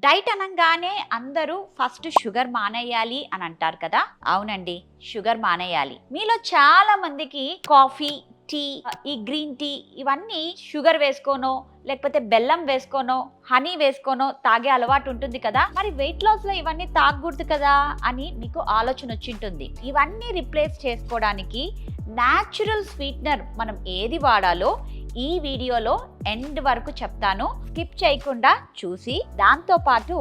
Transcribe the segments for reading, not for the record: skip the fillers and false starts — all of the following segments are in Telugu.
డైట్ అనంగానే అందరూ ఫస్ట్ షుగర్ మానేయాలి అని అంటారు కదా. అవునండి, షుగర్ మానేయాలి. మీలో చాలా మందికి కాఫీ, టీ, ఈ గ్రీన్ టీ ఇవన్నీ షుగర్ వేసుకోనో లేకపోతే బెల్లం వేసుకోనో హనీ వేసుకోనో తాగే అలవాటు ఉంటుంది కదా. మరి వెయిట్ లాస్ లో ఇవన్నీ తాగకూడదు కదా అని మీకు ఆలోచన వచ్చింటుంది. ఇవన్నీ రిప్లేస్ చేసుకోవడానికి న్యాచురల్ స్వీట్నర్ మనం ఏది వాడాలో ఈ వీడియోలో ఎండ్ వరకు చెప్తాను. స్కిప్ చేయకుండా చూసి దాంతో పాటు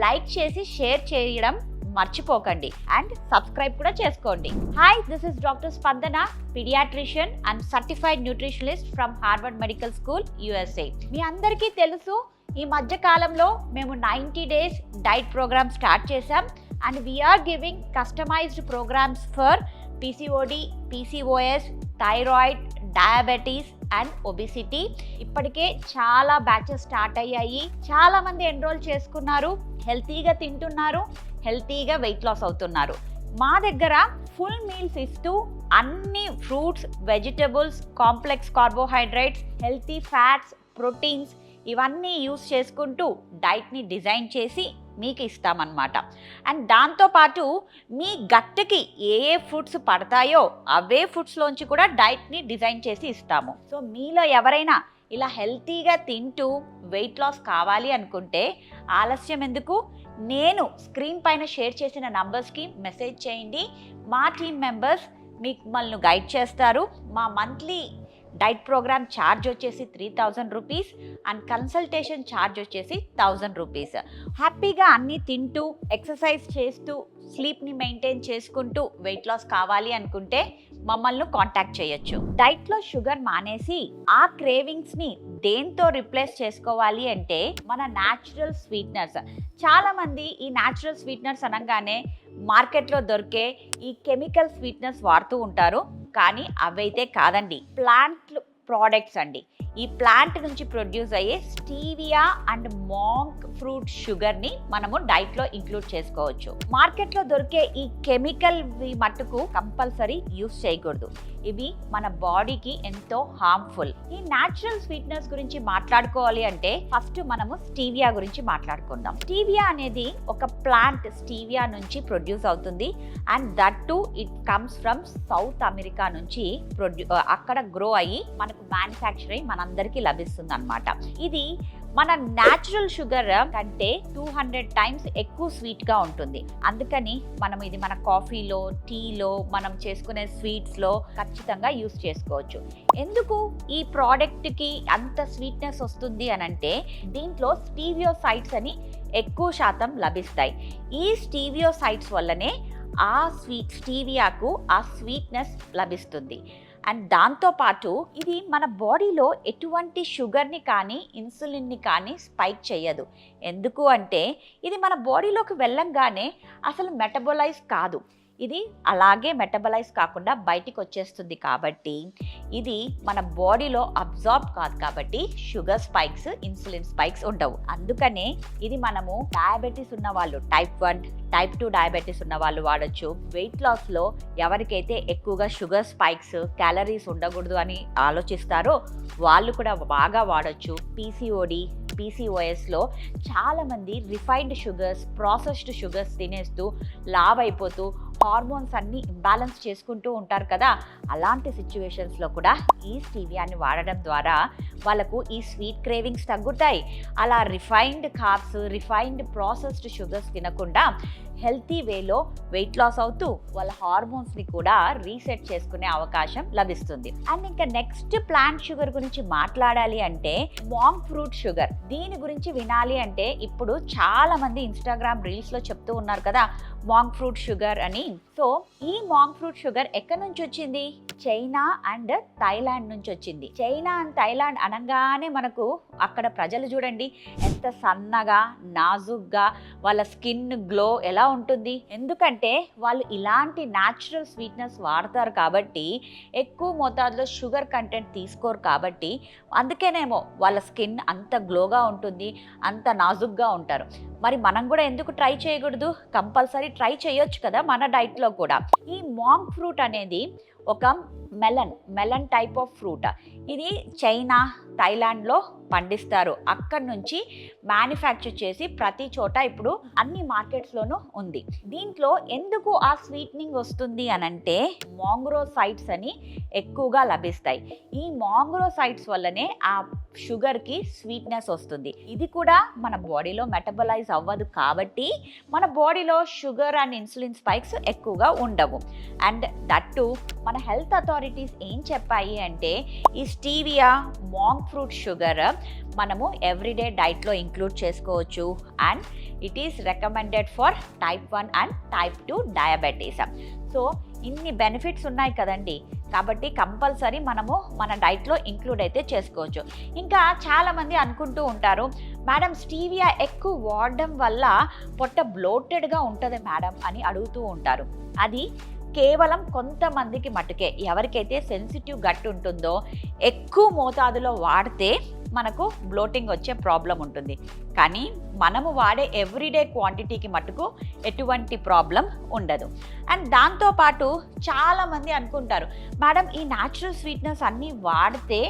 లైక్ చేసి షేర్ చేయడం మర్చిపోకండి అండ్ సబ్స్క్రైబ్ కూడా చేసుకోండి. Hi, this is doctor Spandana, paediatrician and certified nutritionist from Harvard Medical School, USA. మీ అందరికీ తెలుసు, ఈ మధ్య కాలంలో మేము 90 days డైట్ ప్రోగ్రామ్ స్టార్ట్ చేసాం and we are giving customised programmes for PCOD, PCOS, thyroid, diabetes and obesity. ఇప్పటికే చాలా బ్యాచెస్ స్టార్ట్ అయ్యాయి. చాలా మంది ఎన్రోల్ చేసుకున్నారు, హెల్తీగా తింటున్నారు, హెల్తీగా వెయిట్ లాస్ అవుతున్నారు. మా దగ్గర ఫుల్ మీల్స్ ఇస్తూ అన్ని fruits, vegetables, complex carbohydrates, healthy fats, proteins ఇవన్నీ యూస్ చేసుకుంటూ డైట్ని డిజైన్ చేసి మీకు ఇస్తామన్నమాట. అండ్ దాంతోపాటు మీ గట్టుకి ఏ ఫుడ్స్ పడతాయో అవే ఫుడ్స్లోంచి కూడా డైట్ని డిజైన్ చేసి ఇస్తాము. సో మీలో ఎవరైనా ఇలా హెల్తీగా తింటూ వెయిట్ లాస్ కావాలి అనుకుంటే ఆలస్యం ఎందుకు, నేను స్క్రీన్ పైన షేర్ చేసిన నంబర్స్కి మెసేజ్ చేయండి. మా టీమ్ మెంబర్స్ మిమ్మల్ని గైడ్ చేస్తారు. మా మంత్లీ డైట్ ప్రోగ్రామ్ ఛార్జ్ వచ్చేసి 3000 రూపీస్ అండ్ కన్సల్టేషన్ ఛార్జ్ వచ్చేసి 1000 రూపీస్. హ్యాపీగా అన్నీ తింటూ ఎక్సర్సైజ్ చేస్తూ స్లీప్ని మెయింటైన్ చేసుకుంటూ వెయిట్ లాస్ కావాలి అనుకుంటే మమ్మల్ని కాంటాక్ట్ చేయొచ్చు. డైట్లో షుగర్ మానేసి ఆ క్రేవింగ్స్ని దేంతో రిప్లేస్ చేసుకోవాలి అంటే మన న్యాచురల్ స్వీట్నర్స్. చాలామంది ఈ న్యాచురల్ స్వీట్నర్స్ అనగానే మార్కెట్లో దొరికే ఈ కెమికల్ స్వీట్నర్స్ వాడుతూ ఉంటారు. కానీ అవైతే కాదండి, ప్లాంట్ ప్రోడక్ట్స్ అండి. ఈ ప్లాంట్ నుంచి ప్రొడ్యూస్ అయ్యే స్టీవియా అండ్ మాంక్ ఫ్రూట్ షుగర్ని మనము డైట్లో ఇంక్లూడ్ చేసుకోవచ్చు. మార్కెట్లో దొరికే ఈ కెమికల్ మట్టుకు కంపల్సరీ యూస్ చేయకూడదు. ఇవి మన బాడీకి ఎంతో హార్మ్ఫుల్. ఈ న్యాచురల్ స్వీట్నెస్ గురించి మాట్లాడుకోవాలి అంటే ఫస్ట్ మనము స్టీవియా గురించి మాట్లాడుకుందాం. స్టీవియా అనేది ఒక ప్లాంట్ స్టీవియా నుంచి ప్రొడ్యూస్ అవుతుంది and that to it comes from south America నుంచి అక్కడ గ్రో అయ్యి మనకు మ్యానుఫ్యాక్చర్ అయ్యి మనందరికీ లభిస్తుంది అన్నమాట. ఇది మన న్యాచురల్ షుగర్ కంటే 200 times ఎక్కువ స్వీట్గా ఉంటుంది. అందుకని మనం ఇది మన కాఫీలో, టీలో, మనం చేసుకునే స్వీట్స్లో ఖచ్చితంగా యూస్ చేసుకోవచ్చు. ఎందుకు ఈ ప్రోడక్ట్కి అంత స్వీట్నెస్ వస్తుంది అని అంటే దీంట్లో స్టీవియోసైడ్స్ అని ఎక్కువ శాతం లభిస్తాయి. ఈ స్టీవియోసైడ్స్ వల్లనే ఆ స్టీవియాకు ఆ స్వీట్నెస్ లభిస్తుంది. అండ్ దాంతోపాటు ఇది మన బాడీలో ఎటువంటి షుగర్ని కానీ ఇన్సులిన్ని కానీ స్పైక్ చేయదు. ఎందుకు అంటే ఇది మన బాడీలోకి వెళ్ళంగానే అసలు మెటబలైజ్ కాదు. ఇది అలాగే మెటబలైజ్ కాకుండా బయటికి వచ్చేస్తుంది. కాబట్టి ఇది మన బాడీలో అబ్జార్బ్ కాదు. కాబట్టి షుగర్ స్పైక్స్, ఇన్సులిన్ స్పైక్స్ ఉండవు. అందుకనే ఇది మనము డయాబెటీస్ ఉన్న వాళ్ళు, టైప్ 1, టైప్ 2 డయాబెటీస్ ఉన్న వాళ్ళు వాడచ్చు. వెయిట్ లాస్లో ఎవరికైతే ఎక్కువగా షుగర్ స్పైక్స్, క్యాలరీస్ ఉండకూడదు అని ఆలోచిస్తారో వాళ్ళు కూడా బాగా వాడచ్చు. PCOD, PCOSలో చాలామంది రిఫైన్డ్ షుగర్స్, ప్రాసెస్డ్ షుగర్స్ తినేస్తూ లావ్ అయిపోతూ హార్మోన్స్ అన్నీ ఇంబ్యాలెన్స్ చేసుకుంటూ ఉంటారు కదా. అలాంటి సిచ్యువేషన్స్లో కూడా ఈ స్టీవియాని వాడడం ద్వారా వాళ్ళకు ఈ స్వీట్ క్రేవింగ్స్ తగ్గుతాయి. అలా refined carbs, refined processed sugars తినకుండా హెల్తీ వేలో వెయిట్ లాస్ అవుతూ వాళ్ళ హార్మోన్స్ని కూడా రీసెట్ చేసుకునే అవకాశం లభిస్తుంది. అండ్ ఇంకా నెక్స్ట్ ప్లాంట్ షుగర్ గురించి మాట్లాడాలి అంటే మాంక్ ఫ్రూట్ షుగర్. దీని గురించి వినాలి అంటే ఇప్పుడు చాలా మంది ఇన్స్టాగ్రామ్ రీల్స్లో చెప్తూ ఉన్నారు కదా మాంక్ ఫ్రూట్ షుగర్ అని. సో ఈ మాంక్ ఫ్రూట్ షుగర్ ఎక్కడి నుంచి వచ్చింది? చైనా అండ్ థాయిలాండ్ నుంచి వచ్చింది. చైనా అండ్ థాయిలాండ్ అనగానే మనకు అక్కడ ప్రజలు చూడండి ఎంత సన్నగా, నాజుగ్గా, వాళ్ళ స్కిన్ గ్లో ఎలా ఉంటుంది. ఎందుకంటే వాళ్ళు ఇలాంటి న్యాచురల్ స్వీట్నెస్ వాడతారు కాబట్టి, ఎక్కువ మోతాదులో షుగర్ కంటెంట్ తీసుకోరు కాబట్టి అందుకేనేమో వాళ్ళ స్కిన్ అంత గ్లోగా ఉంటుంది, అంత నాజుగ్గా ఉంటారు. మరి మనం కూడా ఎందుకు ట్రై చేయకూడదు? కంపల్సరీ ట్రై చేయొచ్చు కదా మన డైట్లో కూడా. ఈ మాంక్ ఫ్రూట్ అనేది ఒక మెలన్ టైప్ ఆఫ్ ఫ్రూట్. ఇది చైనా, థాయిలాండ్లో పండిస్తారు, అక్కడి నుంచి మ్యానుఫ్యాక్చర్ చేసి ప్రతి చోట ఇప్పుడు అన్ని మార్కెట్స్లోనూ ఉంది. దీంట్లో ఎందుకు ఆ స్వీట్నింగ్ వస్తుంది అనంటే మాంగ్రోసైడ్స్ అని ఎక్కువగా లభిస్తాయి. ఈ మాంగ్రోసైడ్స్ వల్లనే ఆ షుగర్కి స్వీట్నెస్ వస్తుంది. ఇది కూడా మన బాడీలో మెటబలైజ్ అవ్వదు కాబట్టి మన బాడీలో షుగర్ అండ్ ఇన్సులిన్ స్పైక్స్ ఎక్కువగా ఉండవు. అండ్ దట్టు మన హెల్త్ అథారిటీస్ ఏం చెప్పాయి అంటే ఈ స్టీవియా మాంక్ ఫ్రూట్ షుగర్ మనము ఎవ్రీడే డైట్లో ఇంక్లూడ్ చేసుకోవచ్చు and it is recommended for type 1 and type 2 diabetes. So ఇన్ని బెనిఫిట్స్ ఉన్నాయి కదండి, కాబట్టి కంపల్సరీ మనము మన డైట్లో ఇంక్లూడ్ అయితే చేసుకోవచ్చు. ఇంకా చాలామంది అనుకుంటూ ఉంటారు, మేడం స్టీవియా ఎక్కువ వాడడం వల్ల పొట్ట బ్లోటెడ్గా ఉంటుంది మేడం అని అడుగుతూ ఉంటారు. అది కేవలం కొంతమందికి మటుకే, ఎవరికైతే సెన్సిటివ్ గట్ ఉంటుందో ఎక్కువ మోతాదులో వాడితే మనకు బ్లోటింగ్ వచ్చే ప్రాబ్లం ఉంటుంది. కానీ మనము వాడే ఎవ్రీడే క్వాంటిటీకి మటుకు ఎటువంటి ప్రాబ్లం ఉండదు. అండ్ దాంతోపాటు చాలామంది అనుకుంటారు, మేడం ఈ న్యాచురల్ స్వీట్నెస్ అన్నీ వాడితే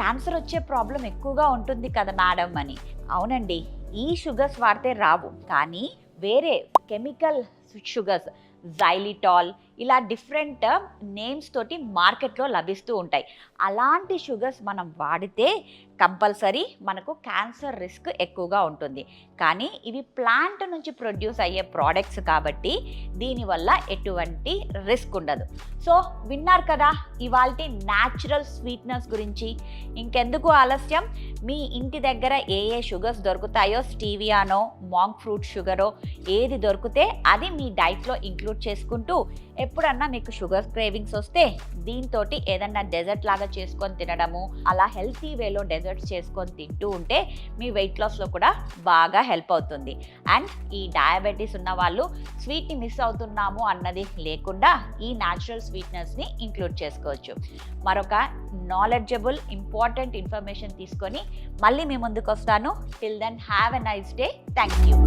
క్యాన్సర్ వచ్చే ప్రాబ్లం ఎక్కువగా ఉంటుంది కదా మేడం అని. అవునండి, ఈ షుగర్స్ వాడితే రావు, కానీ వేరే కెమికల్ షుగర్స్ జైలిటాల్ ఇలా డిఫరెంట్ నేమ్స్ తోటి మార్కెట్లో లభిస్తూ ఉంటాయి. అలాంటి షుగర్స్ మనం వాడితే కంపల్సరీ మనకు క్యాన్సర్ రిస్క్ ఎక్కువగా ఉంటుంది. కానీ ఇవి ప్లాంట్ నుంచి ప్రొడ్యూస్ అయ్యే ప్రోడక్ట్స్ కాబట్టి దీనివల్ల ఎటువంటి రిస్క్ ఉండదు. సో విన్నారు కదా ఇవాల్టి న్యాచురల్ స్వీట్నెస్ గురించి. ఇంకెందుకు ఆలస్యం, మీ ఇంటి దగ్గర ఏ షుగర్స్ దొరుకుతాయో, స్టీవియానో మాంక్ ఫ్రూట్ షుగరో ఏది దొరికితే అది మీ డైట్లో ఇంక్లూడ్ చేసుకుంటూ ఎప్పుడన్నా మీకు షుగర్ క్రేవింగ్స్ వస్తే దీంతో ఏదన్నా డెజర్ట్ లాగా చేసుకొని తినడము, అలా హెల్తీ వేలో డెజర్ట్స్ చేసుకొని తింటూ ఉంటే మీ వెయిట్ లాస్లో కూడా బాగా హెల్ప్ అవుతుంది. అండ్ ఈ డయాబెటీస్ ఉన్న వాళ్ళు స్వీట్ని మిస్ అవుతున్నాము అన్నది లేకుండా ఈ న్యాచురల్ స్వీట్నెస్ని ఇంక్లూడ్ చేసుకోవచ్చు. మరొక నాలెడ్జబుల్ ఇంపార్టెంట్ ఇన్ఫర్మేషన్ తీసుకొని మళ్ళీ మీ ముందుకు వస్తాను. Till then have a nice day. Thank you.